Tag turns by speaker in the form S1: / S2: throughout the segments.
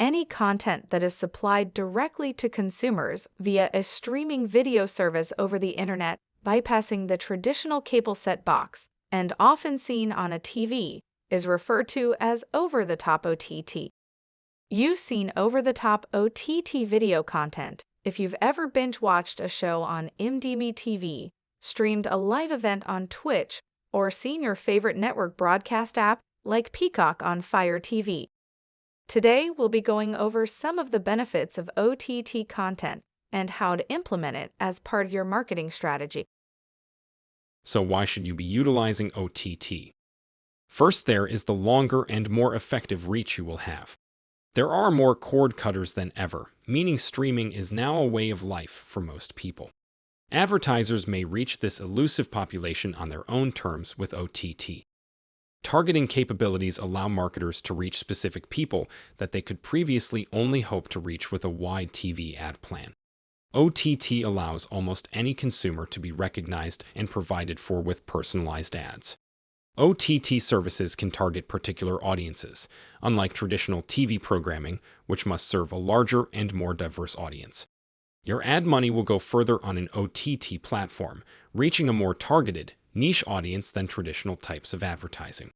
S1: any content that is supplied directly to consumers via a streaming video service over the internet, bypassing the traditional cable set box, and often seen on a TV, is referred to as over-the-top OTT. You've seen over-the-top OTT video content if you've ever binge-watched a show on IMDb TV, streamed a live event on Twitch, or seen your favorite network broadcast app like Peacock on Fire TV. Today, we'll be going over some of the benefits of OTT content and how to implement it as part of your marketing strategy.
S2: So why should you be utilizing OTT? First, there is the longer and more effective reach you will have. There are more cord cutters than ever, meaning streaming is now a way of life for most people. Advertisers may reach this elusive population on their own terms with OTT. Targeting capabilities allow marketers to reach specific people that they could previously only hope to reach with a wide TV ad plan. OTT allows almost any consumer to be recognized and provided for with personalized ads. OTT services can target particular audiences, unlike traditional TV programming, which must serve a larger and more diverse audience. Your ad money will go further on an OTT platform, reaching a more targeted, niche audience than traditional types of advertising.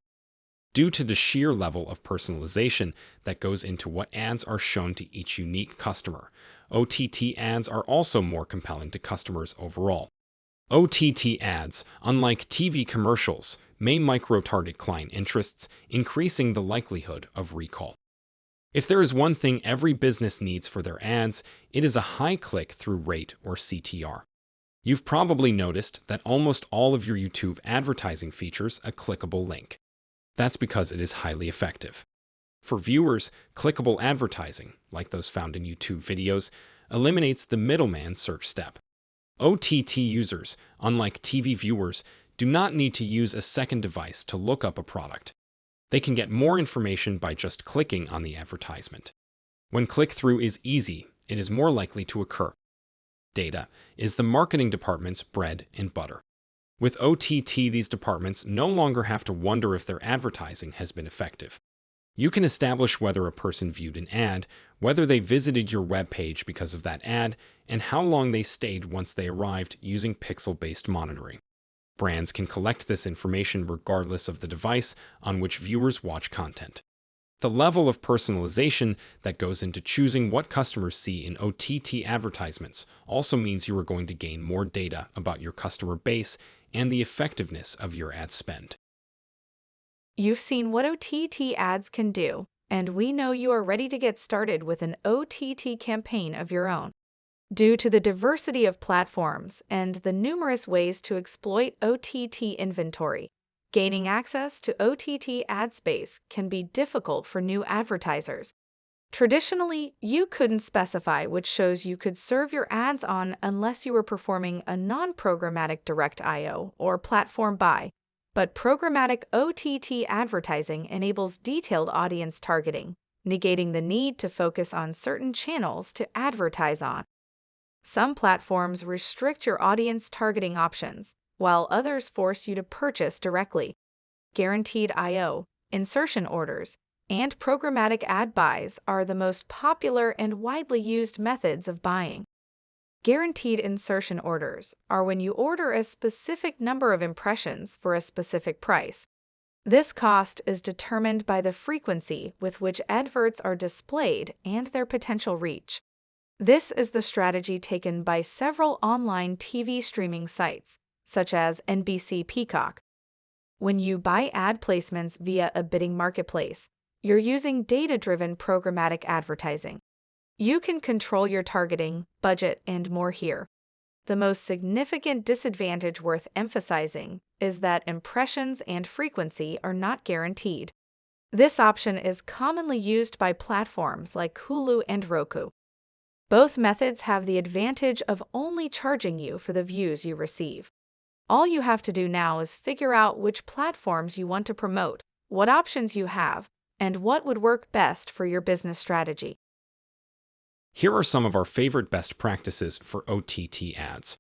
S2: Due to the sheer level of personalization that goes into what ads are shown to each unique customer, OTT ads are also more compelling to customers overall. OTT ads, unlike TV commercials, may micro-target client interests, increasing the likelihood of recall. If there is one thing every business needs for their ads, it is a high click-through rate or CTR. You've probably noticed that almost all of your YouTube advertising features a clickable link. That's because it is highly effective. For viewers, clickable advertising, like those found in YouTube videos, eliminates the middleman search step. OTT users, unlike TV viewers, do not need to use a second device to look up a product. They can get more information by just clicking on the advertisement. When click-through is easy, it is more likely to occur. Data is the marketing department's bread and butter. With OTT, these departments no longer have to wonder if their advertising has been effective. You can establish whether a person viewed an ad, whether they visited your web page because of that ad, and how long they stayed once they arrived using pixel-based monitoring. Brands can collect this information regardless of the device on which viewers watch content. The level of personalization that goes into choosing what customers see in OTT advertisements also means you are going to gain more data about your customer base and the effectiveness of your ad spend.
S1: You've seen what OTT ads can do, and we know you are ready to get started with an OTT campaign of your own. Due to the diversity of platforms and the numerous ways to exploit OTT inventory, gaining access to OTT ad space can be difficult for new advertisers. Traditionally, you couldn't specify which shows you could serve your ads on unless you were performing a non-programmatic direct I/O or platform buy, but programmatic OTT advertising enables detailed audience targeting, negating the need to focus on certain channels to advertise on. Some platforms restrict your audience targeting options, while others force you to purchase directly. Guaranteed I/O, insertion orders, and programmatic ad buys are the most popular and widely used methods of buying. Guaranteed insertion orders are when you order a specific number of impressions for a specific price. This cost is determined by the frequency with which adverts are displayed and their potential reach. This is the strategy taken by several online TV streaming sites, such as NBC Peacock. When you buy ad placements via a bidding marketplace, you're using data-driven programmatic advertising. You can control your targeting, budget, and more here. The most significant disadvantage worth emphasizing is that impressions and frequency are not guaranteed. This option is commonly used by platforms like Hulu and Roku. Both methods have the advantage of only charging you for the views you receive. All you have to do now is figure out which platforms you want to promote, what options you have, and what would work best for your business strategy.
S2: Here are some of our favorite best practices for OTT ads.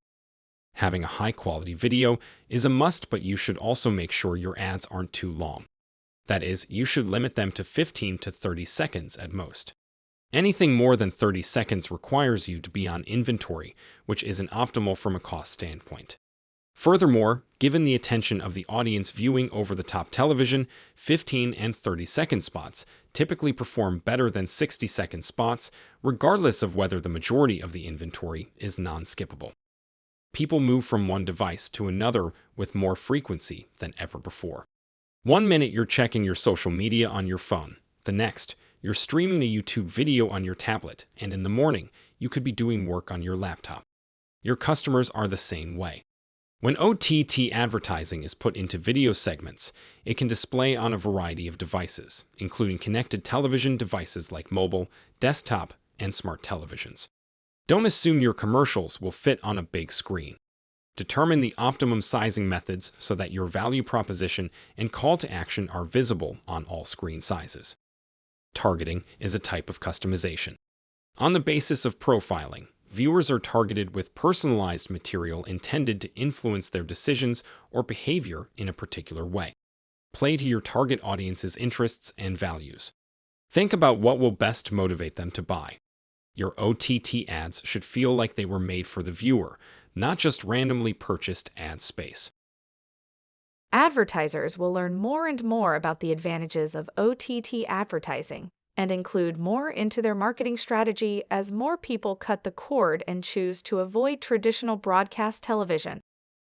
S2: Having a high-quality video is a must, but you should also make sure your ads aren't too long. That is, you should limit them to 15 to 30 seconds at most. Anything more than 30 seconds requires you to be on inventory, which isn't optimal from a cost standpoint. Furthermore, given the attention of the audience viewing over-the-top television, 15 and 30-second spots typically perform better than 60-second spots, regardless of whether the majority of the inventory is non-skippable. People move from one device to another with more frequency than ever before. 1 minute you're checking your social media on your phone, the next, you're streaming a YouTube video on your tablet, and in the morning, you could be doing work on your laptop. Your customers are the same way. When OTT advertising is put into video segments, it can display on a variety of devices, including connected television devices like mobile, desktop, and smart televisions. Don't assume your commercials will fit on a big screen. Determine the optimum sizing methods so that your value proposition and call to action are visible on all screen sizes. Targeting is a type of customization. On the basis of profiling, viewers are targeted with personalized material intended to influence their decisions or behavior in a particular way. Play to your target audience's interests and values. Think about what will best motivate them to buy. Your OTT ads should feel like they were made for the viewer, not just randomly purchased ad space.
S1: Advertisers will learn more and more about the advantages of OTT advertising and include more into their marketing strategy as more people cut the cord and choose to avoid traditional broadcast television.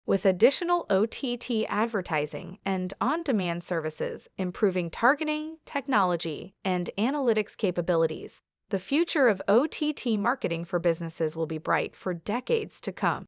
S1: With additional OTT advertising and on-demand services improving targeting, technology, and analytics capabilities, the future of OTT marketing for businesses will be bright for decades to come.